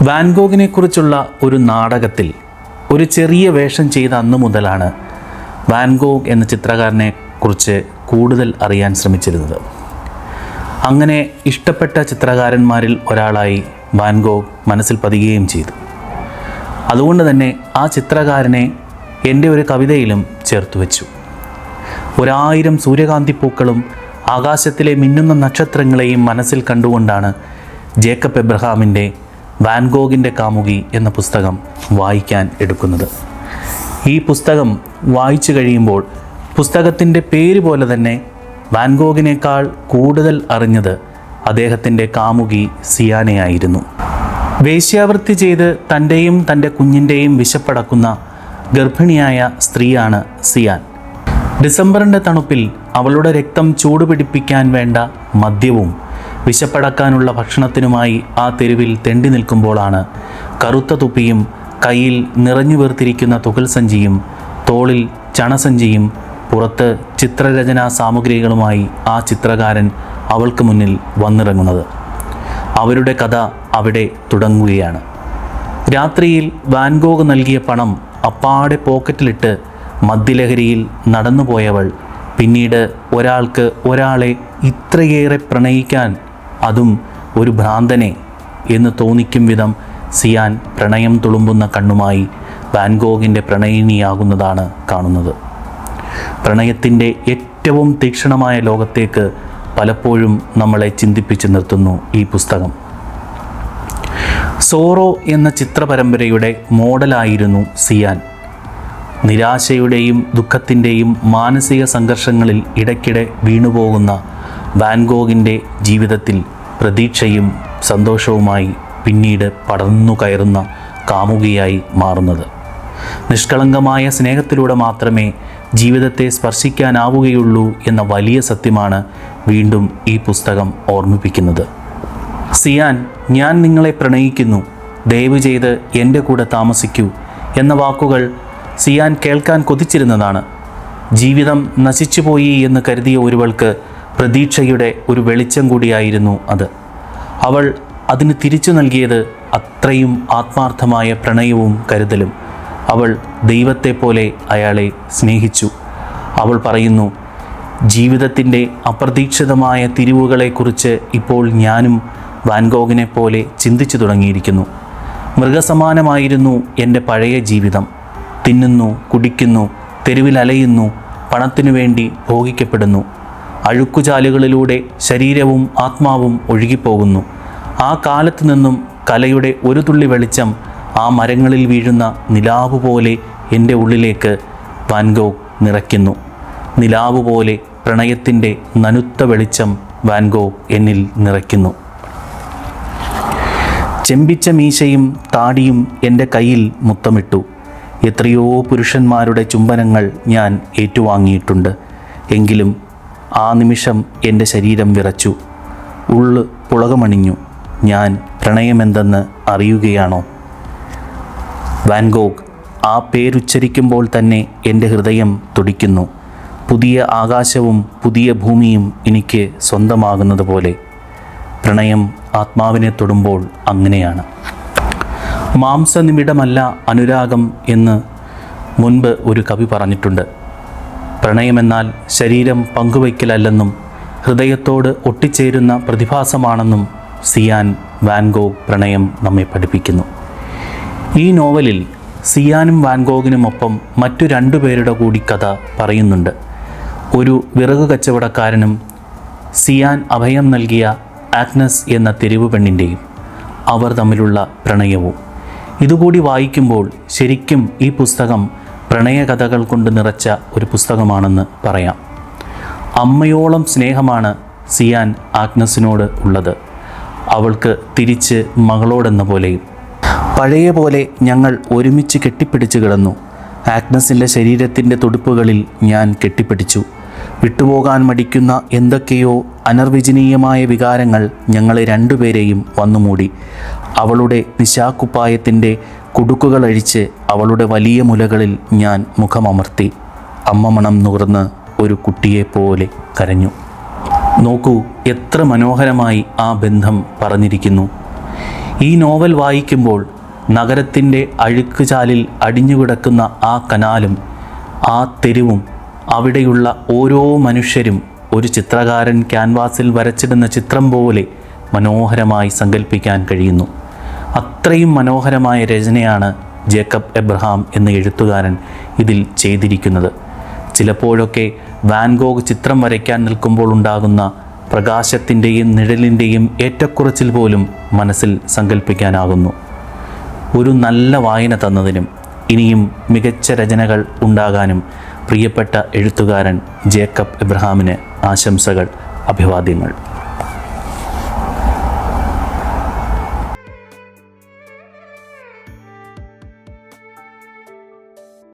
വാൻഗോഗിനെക്കുറിച്ചുള്ള ഒരു നാടകത്തിൽ ഒരു ചെറിയ വേഷം ചെയ്ത അന്നു മുതലാണ് വാൻഗോഗ് എന്ന ചിത്രകാരനെ കുറിച്ച് കൂടുതൽ അറിയാൻ ശ്രമിച്ചിരുന്നത്. അങ്ങനെ ഇഷ്ടപ്പെട്ട ചിത്രകാരന്മാരിൽ ഒരാളായി വാൻഗോഗ് മനസ്സിൽ പതിയുകയും ചെയ്തു. അതുകൊണ്ട് തന്നെ ആ ചിത്രകാരനെ എൻ്റെ ഒരു കവിതയിലും ചേർത്ത് വെച്ചു. 1000 സൂര്യകാന്തിപ്പൂക്കളും ആകാശത്തിലെ മിന്നുന്ന നക്ഷത്രങ്ങളെയും മനസ്സിൽ കണ്ടുകൊണ്ടാണ് ജേക്കബ് എബ്രഹാമിൻ്റെ വാൻഗോഗിൻ്റെ കാമുകി എന്ന പുസ്തകം വായിക്കാൻ എടുക്കുന്നത്. ഈ പുസ്തകം വായിച്ചു കഴിയുമ്പോൾ പുസ്തകത്തിൻ്റെ പേര് പോലെ തന്നെ വാൻഗോഗിനേക്കാൾ കൂടുതൽ അറിഞ്ഞത് അദ്ദേഹത്തിൻ്റെ കാമുകി സിയാനെയായിരുന്നു. വേശ്യാവൃത്തി ചെയ്ത് തൻ്റെയും തൻ്റെ കുഞ്ഞിൻ്റെയും വിശപ്പടക്കുന്ന ഗർഭിണിയായ സ്ത്രീയാണ് സിയാൻ. ഡിസംബറിൻ്റെ തണുപ്പിൽ അവളുടെ രക്തം ചൂടുപിടിപ്പിക്കാൻ വേണ്ട മദ്യവും വിശപ്പടക്കാനുള്ള ഭക്ഷണത്തിനുമായി ആ തെരുവിൽ തെണ്ടി നിൽക്കുമ്പോഴാണ് കറുത്ത തുപ്പിയും കയ്യിൽ നിറഞ്ഞു വീർത്തിരിക്കുന്ന തുകൽ സഞ്ചിയും തോളിൽ ചണസഞ്ചിയും പുറത്ത് ചിത്രരചനാ സാമഗ്രികളുമായി ആ ചിത്രകാരൻ അവൾക്ക് മുന്നിൽ വന്നിറങ്ങുന്നത്. അവരുടെ കഥ അവിടെ തുടങ്ങുകയാണ്. രാത്രിയിൽ വാൻഗോഗ് നൽകിയ പണം അപ്പാടെ പോക്കറ്റിലിട്ട് മദ്യലഹരിയിൽ നടന്നുപോയവൾ പിന്നീട് ഒരാൾക്ക് ഒരാളെ ഇത്രയേറെ പ്രണയിക്കാൻ, അതും ഒരു ഭ്രാന്തനെ എന്ന് തോന്നിക്കും വിധം സിയാൻ പ്രണയം തുളുമ്പുന്ന കണ്ണുമായി വാൻഗോഗിൻ്റെ പ്രണയിനിയാകുന്നതാണ് കാണുന്നത്. പ്രണയത്തിൻ്റെ ഏറ്റവും തീക്ഷണമായ ലോകത്തേക്ക് പലപ്പോഴും നമ്മളെ ചിന്തിപ്പിച്ച് നിർത്തുന്നു ഈ പുസ്തകം. സോറോ എന്ന ചിത്രപരമ്പരയുടെ മോഡലായിരുന്നു സിയാൻ. നിരാശയുടെയും ദുഃഖത്തിൻ്റെയും മാനസിക സംഘർഷങ്ങളിൽ ഇടയ്ക്കിടെ വീണുപോകുന്ന വാൻഗോഗിൻ്റെ ജീവിതത്തിൽ പ്രതീക്ഷയും സന്തോഷവുമായി പിന്നീട് പടർന്നു കയറുന്ന കാമുകിയായി മാറുന്നത്. നിഷ്കളങ്കമായ സ്നേഹത്തിലൂടെ മാത്രമേ ജീവിതത്തെ സ്പർശിക്കാനാവുകയുള്ളൂ എന്ന വലിയ സത്യമാണ് വീണ്ടും ഈ പുസ്തകം ഓർമ്മിപ്പിക്കുന്നത്. സിയാൻ, ഞാൻ നിങ്ങളെ പ്രണയിക്കുന്നു, ദയവ് ചെയ്ത് എൻ്റെ കൂടെ താമസിക്കൂ എന്ന വാക്കുകൾ സിയാൻ കേൾക്കാൻ കൊതിച്ചിരുന്നതാണ്. ജീവിതം നശിച്ചുപോയി എന്ന് കരുതിയ ഒരുവൾക്ക് പ്രതീക്ഷയുടെ ഒരു വെളിച്ചം കൂടിയായിരുന്നു അത്. അവൾ അതിന് തിരിച്ചു നൽകിയത് അത്രയും ആത്മാർത്ഥമായ പ്രണയവും കരുതലും. അവൾ ദൈവത്തെപ്പോലെ അയാളെ സ്നേഹിച്ചു. അവൾ പറയുന്നു, ജീവിതത്തിൻ്റെ അപ്രതീക്ഷിതമായ തിരിവുകളെക്കുറിച്ച് ഇപ്പോൾ ഞാനും വാൻഗോഗിനെ പോലെ ചിന്തിച്ചു തുടങ്ങിയിരിക്കുന്നു. മൃഗസമാനമായിരുന്നു എൻ്റെ പഴയ ജീവിതം. തിന്നുന്നു, കുടിക്കുന്നു, തെരുവിൽ അലയുന്നു, പണത്തിനു വേണ്ടി ഭോഗിക്കപ്പെടുന്നു. അഴുക്കുചാലുകളിലൂടെ ശരീരവും ആത്മാവും ഒഴുകിപ്പോകുന്നു. ആ കാലത്തു നിന്നും കലയുടെ ഒരു തുള്ളി വെളിച്ചം ആ മരങ്ങളിൽ വീഴുന്ന നിലാവ് പോലെ എൻ്റെ ഉള്ളിലേക്ക് വാൻഗോഗ് നിറയ്ക്കുന്നു. നിലാവ് പോലെ പ്രണയത്തിൻ്റെ നനുത്ത വെളിച്ചം വാൻഗോഗ് എന്നിൽ നിറയ്ക്കുന്നു. ചെമ്പിച്ച മീശയും താടിയും എൻ്റെ കയ്യിൽ മുത്തമിട്ടു. എത്രയോ പുരുഷന്മാരുടെ ചുംബനങ്ങൾ ഞാൻ ഏറ്റുവാങ്ങിയിട്ടുണ്ട്. എങ്കിലും ആ നിമിഷം എൻ്റെ ശരീരം വിറച്ചു, ഉള്ള് പുളകമണിഞ്ഞു. ഞാൻ പ്രണയമെന്തെന്ന് അറിയുകയാണോ? വാൻഗോഗ്, ആ പേരുച്ചരിക്കുമ്പോൾ തന്നെ എൻ്റെ ഹൃദയം തുടിക്കുന്നു. പുതിയ ആകാശവും പുതിയ ഭൂമിയും എനിക്ക് സ്വന്തമാകുന്നത് പോലെ. പ്രണയം ആത്മാവിനെ തൊടുമ്പോൾ അങ്ങനെയാണ്. മാംസനിമിടമല്ല അനുരാഗം എന്ന് മുൻപ് ഒരു കവി പറഞ്ഞിട്ടുണ്ട്. പ്രണയമെന്നാൽ ശരീരം പങ്കുവയ്ക്കലല്ലെന്നും ഹൃദയത്തോട് ഒട്ടിച്ചേരുന്ന പ്രതിഭാസമാണെന്നും സിയാൻ വാൻഗോഗ് പ്രണയം നമ്മെ പഠിപ്പിക്കുന്നു. ഈ നോവലിൽ സിയാനും വാൻഗോഗിനുമൊപ്പം മറ്റു 2 പേരുടെ കൂടി കഥ പറയുന്നുണ്ട്. ഒരു വിറകു കച്ചവടക്കാരനും സിയാൻ അഭയം നൽകിയ ആഗ്നസ് എന്ന തെരുവ് പെണ്ണിൻ്റെയും അവർ തമ്മിലുള്ള പ്രണയവും. ഇതുകൂടി വായിക്കുമ്പോൾ ശരിക്കും ഈ പുസ്തകം പ്രണയകഥകൾ കൊണ്ട് നിറച്ച ഒരു പുസ്തകമാണെന്ന് പറയാം. അമ്മയോളം സ്നേഹമാണ് സിയാൻ ആഗ്നസിനോട് ഉള്ളത്. അവൾക്ക് തിരിച്ച് മകളോടെന്ന പോലെയും. പഴയ പോലെ ഞങ്ങൾ ഒരുമിച്ച് കെട്ടിപ്പിടിച്ച് കിടന്നു. ആഗ്നസിൻ്റെ ശരീരത്തിൻ്റെ തുടിപ്പുകളിൽ ഞാൻ കെട്ടിപ്പിടിച്ചു. വിട്ടുപോകാൻ മടിക്കുന്ന എന്തൊക്കെയോ അനർവചനീയമായ വികാരങ്ങൾ ഞങ്ങളെ 2 പേരെയും വന്നുമൂടി. അവളുടെ നിശാക്കുപ്പായത്തിൻ്റെ കുടുക്കുകളഴിച്ച് അവളുടെ വലിയ മുലകളിൽ ഞാൻ മുഖമമർത്തി. അമ്മ മണം നുകർന്ന് ഒരു കുട്ടിയെപ്പോലെ കരഞ്ഞു. നോക്കൂ, എത്ര മനോഹരമായി ആ ബന്ധം പറഞ്ഞിരിക്കുന്നു. ഈ നോവൽ വായിക്കുമ്പോൾ നഗരത്തിൻ്റെ അഴുക്കുചാലിൽ അടിഞ്ഞുകിടക്കുന്ന ആ കനാലും ആ തെരുവും അവിടെയുള്ള ഓരോ മനുഷ്യരും ഒരു ചിത്രകാരൻ ക്യാൻവാസിൽ വരച്ചിടുന്ന ചിത്രം പോലെ മനോഹരമായി സങ്കല്പിക്കാൻ കഴിയുന്നു. അത്രയും മനോഹരമായ രചനയാണ് ജേക്കബ് എബ്രഹാം എന്ന എഴുത്തുകാരൻ ഇതിൽ ചെയ്തിരിക്കുന്നത്. ചിലപ്പോഴൊക്കെ വാൻ ഗോഗ് ചിത്രം വരയ്ക്കാൻ നിൽക്കുമ്പോൾ ഉണ്ടാകുന്ന പ്രകാശത്തിൻ്റെയും നിഴലിൻ്റെയും ഏറ്റക്കുറച്ചിൽ പോലും മനസ്സിൽ സങ്കല്പിക്കാനാകുന്നു. ഒരു നല്ല വായന തന്നതിനും ഇനിയും മികച്ച രചനകൾ ഉണ്ടാകാനും പ്രിയപ്പെട്ട എഴുത്തുകാരൻ ജേക്കബ് എബ്രഹാമിന് ആശംസകൾ, അഭിവാദ്യങ്ങൾ.